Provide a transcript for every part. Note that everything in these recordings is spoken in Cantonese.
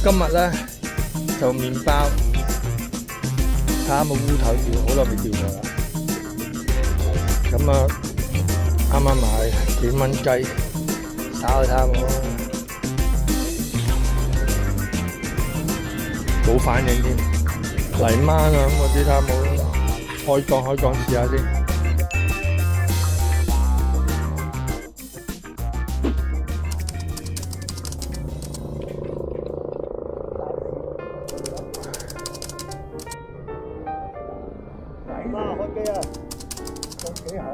今日咧就麵包，睇下有冇烏頭釣，好耐未釣過啦。咁啊，啱啱買幾蚊雞，炒下睇下冇啊，冇反應添。泥鯭啊，咁我啲睇下冇，開檔試下先。哇！開機啊，仲幾好。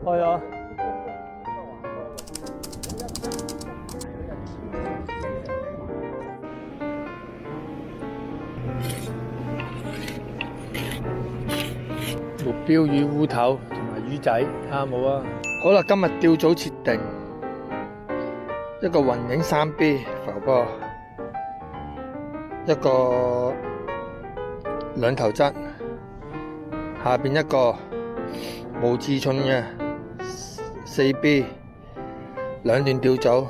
係啊。目標魚烏頭同埋魚仔，睇下冇啊。好啦，今日釣組設定一個雲影3B 浮波，一個兩頭質。下邊一個無刺寸嘅4B 兩段釣組，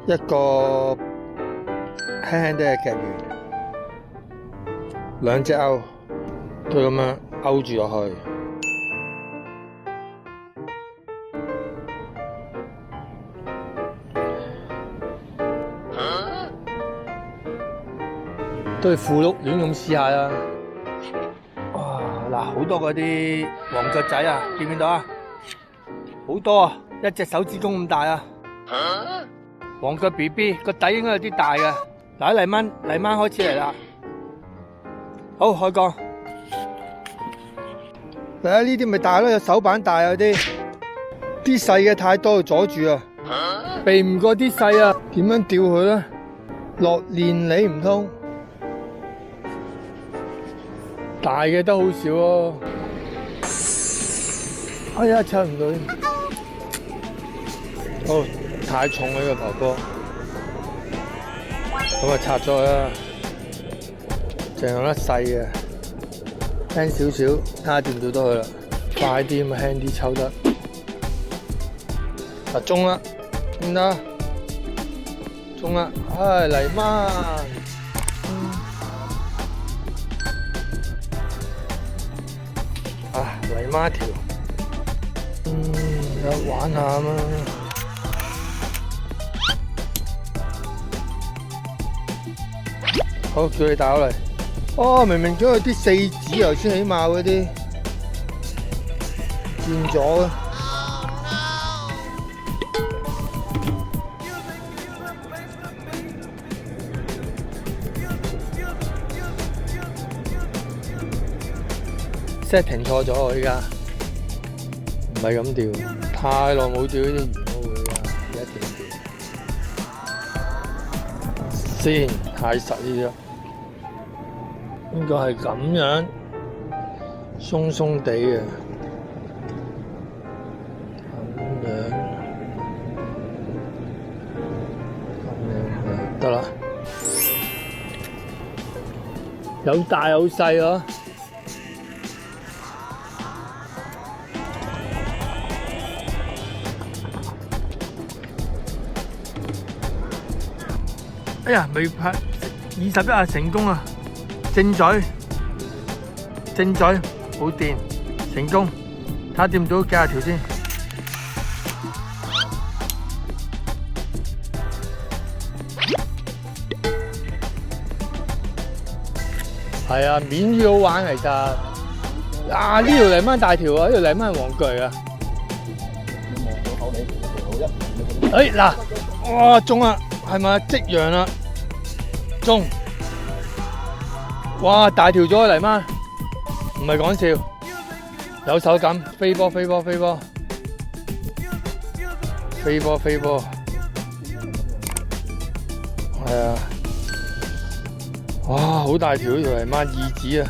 一個輕輕啲嘅鉸魚，兩隻鈎都咁樣勾住落去。都係符碌亂咁試下啦。嗱，好多嗰啲黃腳仔啊，見唔見到啊？好多啊，一隻手指公咁大啊！黃腳 BB 個底應該有啲大嘅。嗱，泥鯭開始嚟啦。好，開缸。嚟啊！呢啲咪大咯，有手板大啊啲。啲細嘅太多，阻住啊，避唔過啲細啊。點樣釣佢咧？落連理唔通？大嘅都好少咯，哎呀，拆唔到，哦，太重呢個浮波，咁啊拆咗佢啦，淨用得細嘅，輕少少，睇下釣唔釣到佢啦，快啲咁啊輕啲抽得，啊中啦，點得？中啦，唉泥鯭。啊，泥鯭條，有玩下啊嘛。好，叫你帶我嚟。哦，明明仲有啲4指，頭先起碼嗰啲變咗嘅。setting 錯咗我依家，唔係咁釣，太耐冇釣呢啲魚我會啊，而家點釣？先太實呢啲，應該係咁樣，鬆鬆地嘅，咁樣得啦，有大有細咯。哎呀，未拍21啊，成功啊！正嘴，冇電，成功。睇下掂唔到幾廿條先。係啊，面魚好玩其實。啊，呢條泥鯭大條啊，呢條泥鯭係黃腳啊。哎嗱，哇中啦！係咪即陽啦？中！哇，大條咗泥鯭，唔係講笑，有手感，飛波！係啊！哇，好大條呢條泥鯭，2指啊！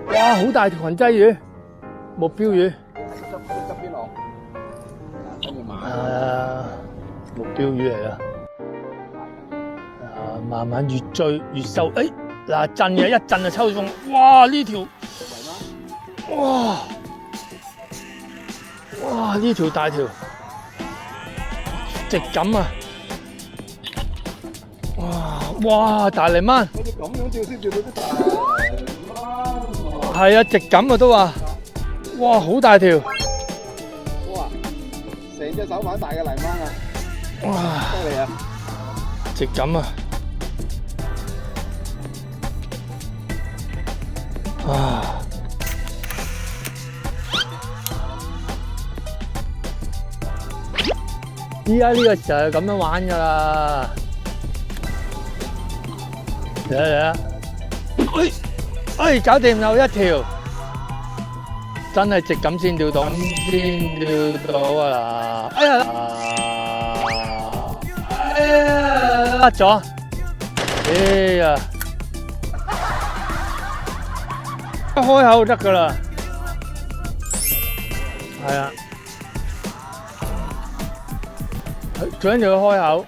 哇！好大條雲擠魚，目標魚。側邊落，跟住買。目標魚嚟啦。慢慢越追越收。誒嗱震嘅一震就抽中，哇呢條，哇哇呢條大條，直感啊！哇大泥鯭，好似咁樣釣先釣到啲大泥鯭。係啊直感啊都話，哇好大條，哇！成隻手板大嘅泥鯭啊！哇犀利啊！直感啊！啊！依家呢個時候係咁樣玩㗎啦。嚟啊嚟啊！哎搞掂又一條，真係直感先釣到，先釣到啊啦！哎呀！甩咗！哎呀！一開口就得㗎啦，係啊，最緊要開口。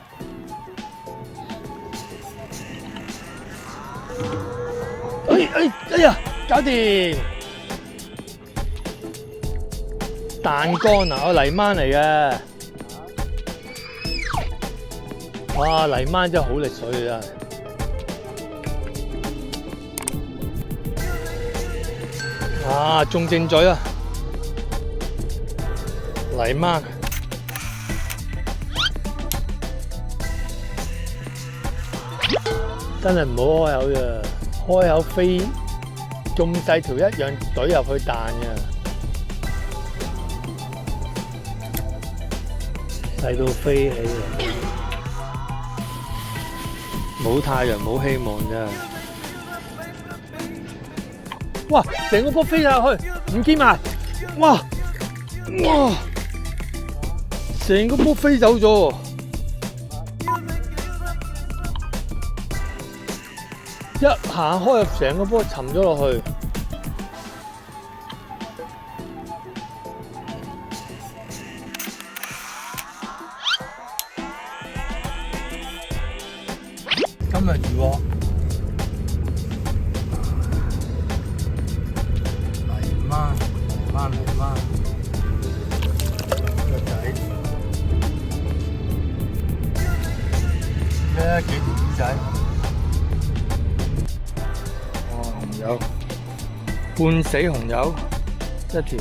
哎呀，搞掂！彈竿啊，泥鯭嚟嘅。哇，泥鯭真係好力水啊！啊，中正嘴啊！泥鯭。真係唔好開口啫，開口飛咁細條一樣懟入去彈嘅，細到飛起啊！冇太陽冇希望啫。哇！成個波飛晒落去，唔見埋，哇！哇！成個波飛走咗。一行開入成個波沉咗落去，今日漁獲泥鯭個仔，咩幾條魚仔？紅友，半死紅友一條。